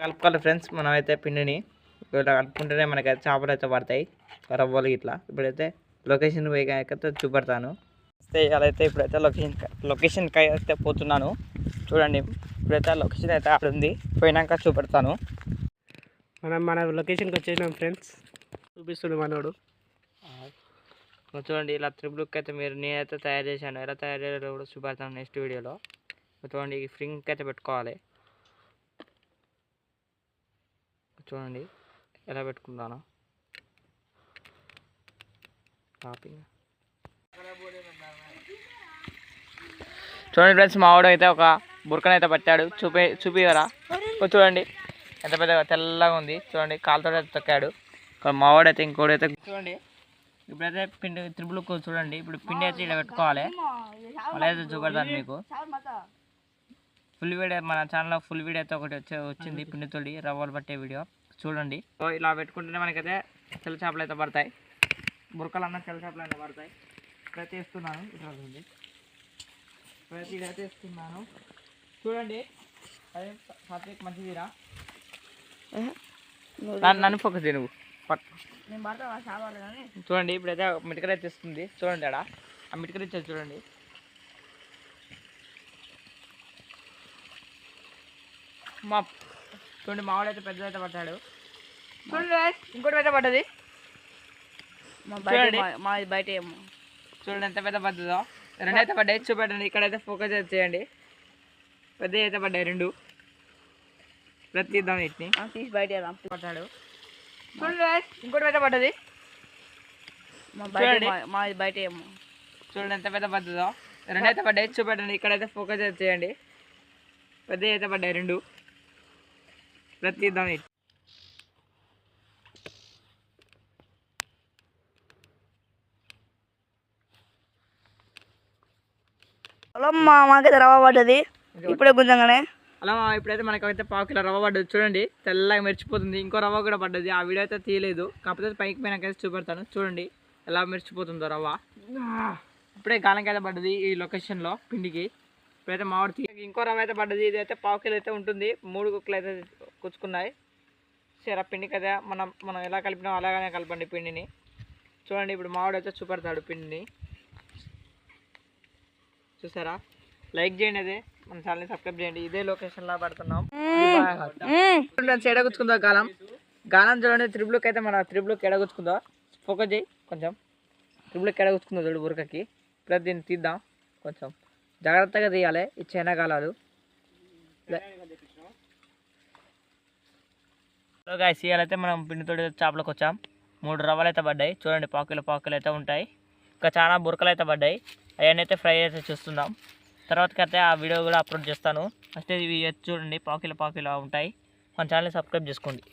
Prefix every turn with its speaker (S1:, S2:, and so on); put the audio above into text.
S1: కలుపుకోవాలి ఫ్రెండ్స్. మనమైతే పిండిని ఇలా కలుపుకుంటేనే మనకైతే చేపలు అయితే పడతాయి, రవ్వలు ఇట్లా. ఇప్పుడైతే లొకేషన్ పోయితే చూపెడతాను. అయితే ఇప్పుడైతే లొకేషన్కి అయితే పోతున్నాను. చూడండి, ఇప్పుడైతే లొకేషన్ అయితే అక్కడ ఉంది, పోయినాక చూపెడతాను.
S2: మన లొకేషన్కి వచ్చేసినాం ఫ్రెండ్స్. చూపిస్తుంది మనోడు.
S1: చూడండి, ఇలా త్రిబుల్కి అయితే నేనైతే తయారు చేశాను. ఎలా తయారు చేయాలో కూడా చూపెడతాను నెక్స్ట్ వీడియోలో. చూడండి, ఈ ఫ్రింక్ అయితే పెట్టుకోవాలి. చూడండి ఎలా పెట్టుకుంటాను. చూడండి ఫ్రెండ్స్, మా వాడు అయితే ఒక బురకనైతే పట్టాడు. చూపివరా. చూడండి ఎంత పెద్దగా తెల్లగా ఉంది. చూడండి, కాలుతో అయితే తొక్కాడు. మా వాడు అయితే ఇంకోడైతే చూడండి. ఇప్పుడైతే పిండి త్రిబుల్కు చూడండి. ఇప్పుడు పిండి అయితే ఇలా పెట్టుకోవాలి. అలా అయితే చూపెడతాను మీకు. ఫుల్ వీడియో మన ఛానల్లో ఫుల్ వీడియో అయితే ఒకటి వచ్చింది, పిండితోడి రవ్వలు పట్టే వీడియో చూడండి. ఇలా పెట్టుకుంటేనే మనకైతే తెల్ల చేపలు అయితే పడతాయి. బురకలన్నా తెల్ల చేపలు అయితే పడతాయి. ఇప్పుడైతే వేస్తున్నాను. ఇప్పుడైతే ఇదైతే వేస్తున్నాను. చూడండి, అదే సాత్విక్ మంచిదిరా. నన్ను ఫోకస్ చేయి నువ్వు. చూడండి, ఇప్పుడైతే మిటకర అయితే ఇస్తుంది. చూడండి, ఆడ ఆ మిటకర ఇచ్చేది చూడండి. చూడండి, మావాడైతే పెద్దదైతే పట్టాడు. చూడండి, ఇంకోటి అయితే పడ్డది. బయట ఏమో చూడండి ఎంత పెద్ద పడ్డదో. రెండు అయితే పడ్డాయి. చూపెట్టండి, ఇక్కడైతే ఫోకస్ అయితే చేయండి. పెద్ద అయితే పడ్డాయి రెండు. ప్రతిద్దాం వీటిని తీసి బయట పట్టాడు. చూడండి, ఇంకోటి అయితే పడ్డది. బయట ఏమో చూడండి ఎంత పెద్ద పడ్డదో. రెండు అయితే పడ్డాయి. చూపెట్టండి, ఇక్కడైతే ఫోకస్ అయితే చేయండి. పెద్ద అయితే పడ్డాయి రెండు. ప్రతిద్దాం వీటిని.
S3: మాకైతే రవ్వ పడ్డది ఇప్పుడే గుంజంగానే.
S1: అలా ఇప్పుడైతే మనకైతే 1/4 కిలో రవ్వ పడ్డది. చూడండి, తెల్లగా మెరిచిపోతుంది. ఇంకో రవ్వ కూడా పడ్డది. ఆ వీడియో అయితే తీయలేదు, కాకపోతే పైకి పోయినాకైతే చూపెడతాను. చూడండి ఎలా మెరిచిపోతుందో రవ్వ. ఇప్పుడే గాలంకైతే పడ్డది ఈ లొకేషన్లో పిండికి. ఇప్పుడైతే మామిడి ఇంకో రవ్వ అయితే పడ్డది. ఇది అయితే 1/4 కిలో అయితే ఉంటుంది. 3 కుక్కలు అయితే కూర్చుకున్నాయి. సరే, పిండికి అయితే మనం ఎలా కలిపినాం అలాగనే కలపండి పిండిని. చూడండి, ఇప్పుడు మామిడి అయితే చూపెడతాడు పిండిని. చూసారా, లైక్ చేయండి, అదే మన ఛానల్ని సబ్స్క్రైబ్ చేయండి. ఇదే లొకేషన్లో పడుతున్నాం. ఎడగుచ్చుకుందో గాలం చూడండి. త్రిబుల్కి అయితే మన త్రిబుల్కి ఎడగుచ్చుకుందో ఫోకస్ చేయి కొంచెం. త్రిబుల్కి ఎడగుచ్చుకుందో చూడు బురకకి. ఇప్పుడు దీన్ని తీద్దాం. కొంచెం జాగ్రత్తగా తీయాలి ఈ చైనా గాలాలు. గాయస్, ఇవాళైతే మనం పిండితోటి చేపలకు వచ్చాం. 3 రవ్వలు అయితే పడ్డాయి. చూడండి, 1/4 కిలో అయితే ఉంటాయి. ఇంకా చాలా బురకలు అయితే పడ్డాయి. అవన్నీ అయితే ఫ్రై అయితే చూస్తున్నాం. తర్వాతకి అయితే ఆ వీడియో కూడా అప్లోడ్ చేస్తాను. ఫస్ట్ ఇవి చూడండి, 1/4 కిలో ఉంటాయి. మన ఛానల్ని సబ్స్క్రైబ్ చేసుకోండి.